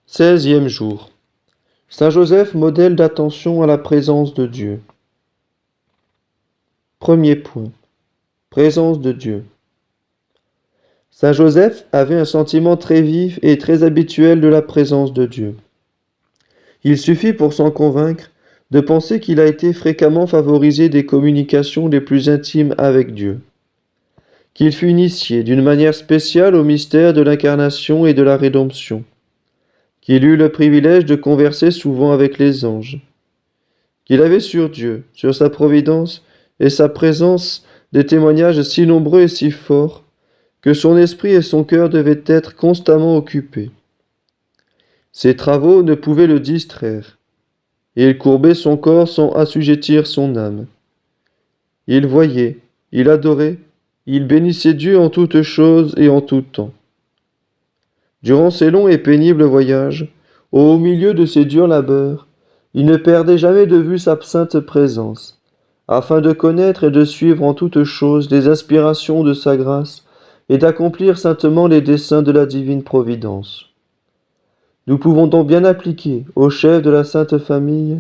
16e jour. Saint Joseph, modèle d'attention à la présence de Dieu. Premier point. Présence de Dieu. Saint Joseph avait un sentiment très vif et très habituel de la présence de Dieu. Il suffit pour s'en convaincre de penser qu'il a été fréquemment favorisé des communications les plus intimes avec Dieu, qu'il fut initié d'une manière spéciale au mystère de l'incarnation et de la rédemption, qu'il eut le privilège de converser souvent avec les anges, qu'il avait sur Dieu, sur sa providence et sa présence des témoignages si nombreux et si forts que son esprit et son cœur devaient être constamment occupés. Ses travaux ne pouvaient le distraire, et il courbait son corps sans assujettir son âme. Il voyait, il adorait, il bénissait Dieu en toutes choses et en tout temps. Durant ces longs et pénibles voyages, au milieu de ses durs labeurs, il ne perdait jamais de vue sa sainte présence, afin de connaître et de suivre en toutes choses les inspirations de sa grâce et d'accomplir saintement les desseins de la divine providence. Nous pouvons donc bien appliquer au chef de la Sainte Famille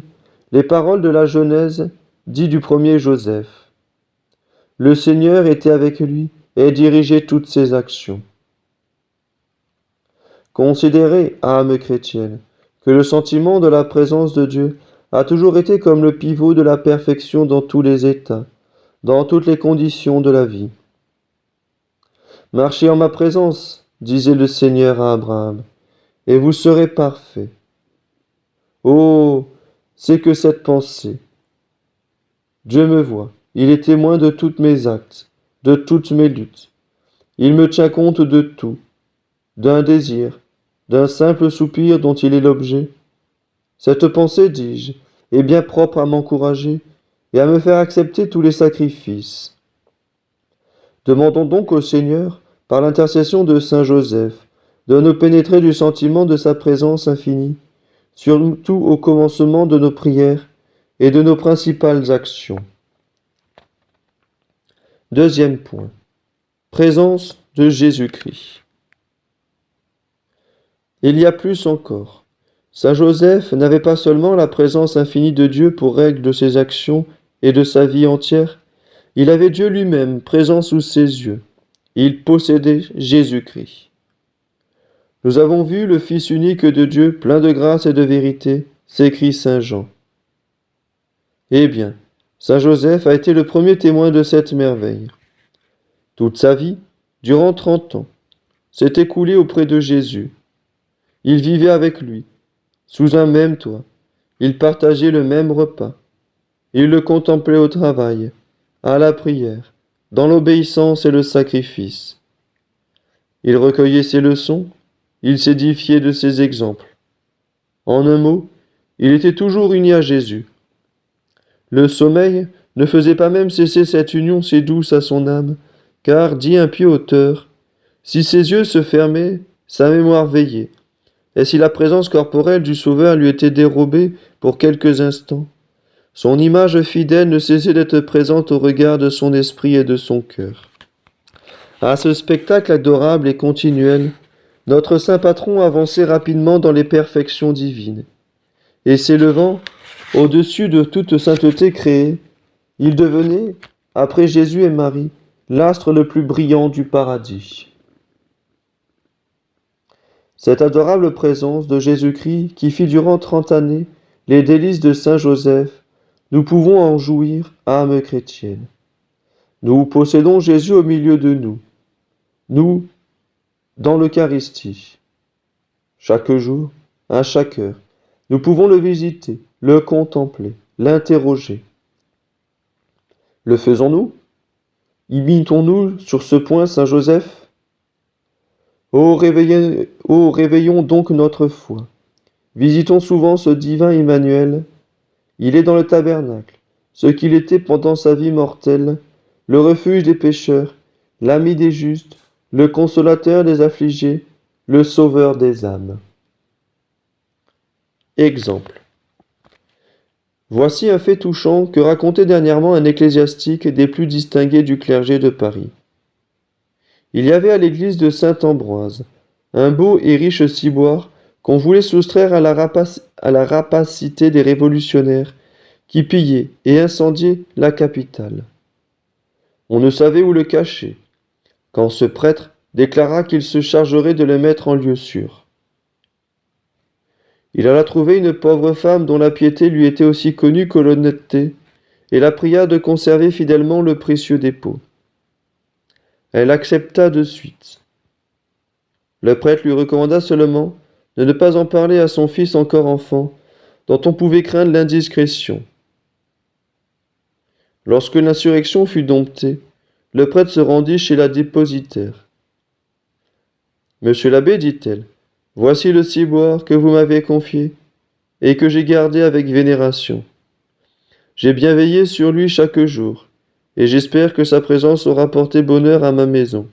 les paroles de la Genèse dites du premier Joseph. Le Seigneur était avec lui et dirigeait toutes ses actions. Considérez, âme chrétienne, que le sentiment de la présence de Dieu a toujours été comme le pivot de la perfection dans tous les états, dans toutes les conditions de la vie. Marchez en ma présence, disait le Seigneur à Abraham, et vous serez parfait. Oh, c'est que cette pensée. Dieu me voit, il est témoin de tous mes actes, de toutes mes luttes. Il me tient compte de tout, d'un désir, d'un simple soupir dont il est l'objet. Cette pensée, dis-je, est bien propre à m'encourager et à me faire accepter tous les sacrifices. Demandons donc au Seigneur, par l'intercession de Saint Joseph, de nous pénétrer du sentiment de sa présence infinie, surtout au commencement de nos prières et de nos principales actions. Deuxième point. Présence de Jésus-Christ. Il y a plus encore. Saint Joseph n'avait pas seulement la présence infinie de Dieu pour règle de ses actions et de sa vie entière, il avait Dieu lui-même présent sous ses yeux. Il possédait Jésus-Christ. Nous avons vu le Fils unique de Dieu, plein de grâce et de vérité, s'écrit Saint Jean. Eh bien, Saint Joseph a été le premier témoin de cette merveille. Toute sa vie, durant 30 ans, s'est écoulée auprès de Jésus. Il vivait avec lui, sous un même toit. Il partageait le même repas. Il le contemplait au travail, à la prière, dans l'obéissance et le sacrifice. Il recueillait ses leçons, il s'édifiait de ses exemples. En un mot, il était toujours uni à Jésus. Le sommeil ne faisait pas même cesser cette union si douce à son âme, car, dit un pieux auteur, si ses yeux se fermaient, sa mémoire veillait, et si la présence corporelle du Sauveur lui était dérobée pour quelques instants, son image fidèle ne cessait d'être présente au regard de son esprit et de son cœur. À ce spectacle adorable et continuel, notre saint patron avançait rapidement dans les perfections divines, et s'élevant au-dessus de toute sainteté créée, il devenait, après Jésus et Marie, l'astre le plus brillant du paradis. Cette adorable présence de Jésus-Christ qui fit durant 30 années les délices de Saint Joseph, nous pouvons en jouir, âme chrétienne. Nous possédons Jésus au milieu de nous, nous, dans l'Eucharistie. Chaque jour, à chaque heure, nous pouvons le visiter, le contempler, l'interroger. Le faisons-nous? Imitons-nous sur ce point Saint Joseph? Réveillons donc notre foi. Visitons souvent ce divin Emmanuel. Il est dans le tabernacle, ce qu'il était pendant sa vie mortelle, le refuge des pécheurs, l'ami des justes, le consolateur des affligés, le sauveur des âmes. Exemple. Voici un fait touchant que racontait dernièrement un ecclésiastique des plus distingués du clergé de Paris. Il y avait à l'église de Saint-Ambroise un beau et riche ciboire qu'on voulait soustraire à la rapacité des révolutionnaires qui pillaient et incendiaient la capitale. On ne savait où le cacher, quand ce prêtre déclara qu'il se chargerait de le mettre en lieu sûr. Il alla trouver une pauvre femme dont la piété lui était aussi connue que l'honnêteté, et la pria de conserver fidèlement le précieux dépôt. Elle accepta de suite. Le prêtre lui recommanda seulement de ne pas en parler à son fils encore enfant, dont on pouvait craindre l'indiscrétion. Lorsque l'insurrection fut domptée, le prêtre se rendit chez la dépositaire. Monsieur l'abbé, dit-elle, voici le ciboire que vous m'avez confié et que j'ai gardé avec vénération. J'ai bien veillé sur lui chaque jour, et j'espère que sa présence aura porté bonheur à ma maison.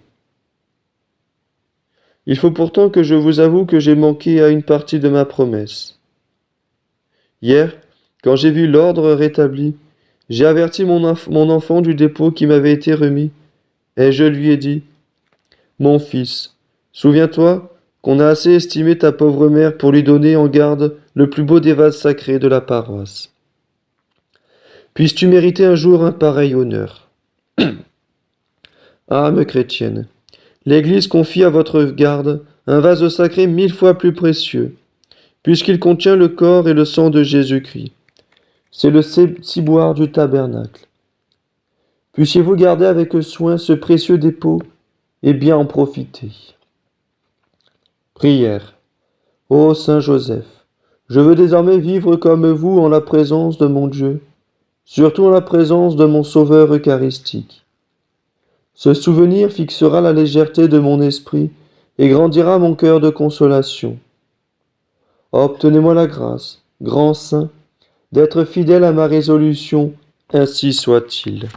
Il faut pourtant que je vous avoue que j'ai manqué à une partie de ma promesse. Hier, quand j'ai vu l'ordre rétabli, j'ai averti mon enfant du dépôt qui m'avait été remis, et je lui ai dit, « Mon fils, souviens-toi qu'on a assez estimé ta pauvre mère pour lui donner en garde le plus beau des vases sacrés de la paroisse. Puisses-tu mériter un jour un pareil honneur. Âme chrétienne, l'Église confie à votre garde un vase sacré 1000 fois plus précieux, puisqu'il contient le corps et le sang de Jésus-Christ. C'est le ciboire du tabernacle. Puissiez-vous garder avec soin ce précieux dépôt et bien en profiter. Prière. Ô Saint Joseph, je veux désormais vivre comme vous en la présence de mon Dieu, surtout en la présence de mon Sauveur eucharistique. Ce souvenir fixera la légèreté de mon esprit et grandira mon cœur de consolation. Obtenez-moi la grâce, grand Saint, d'être fidèle à ma résolution, ainsi soit-il.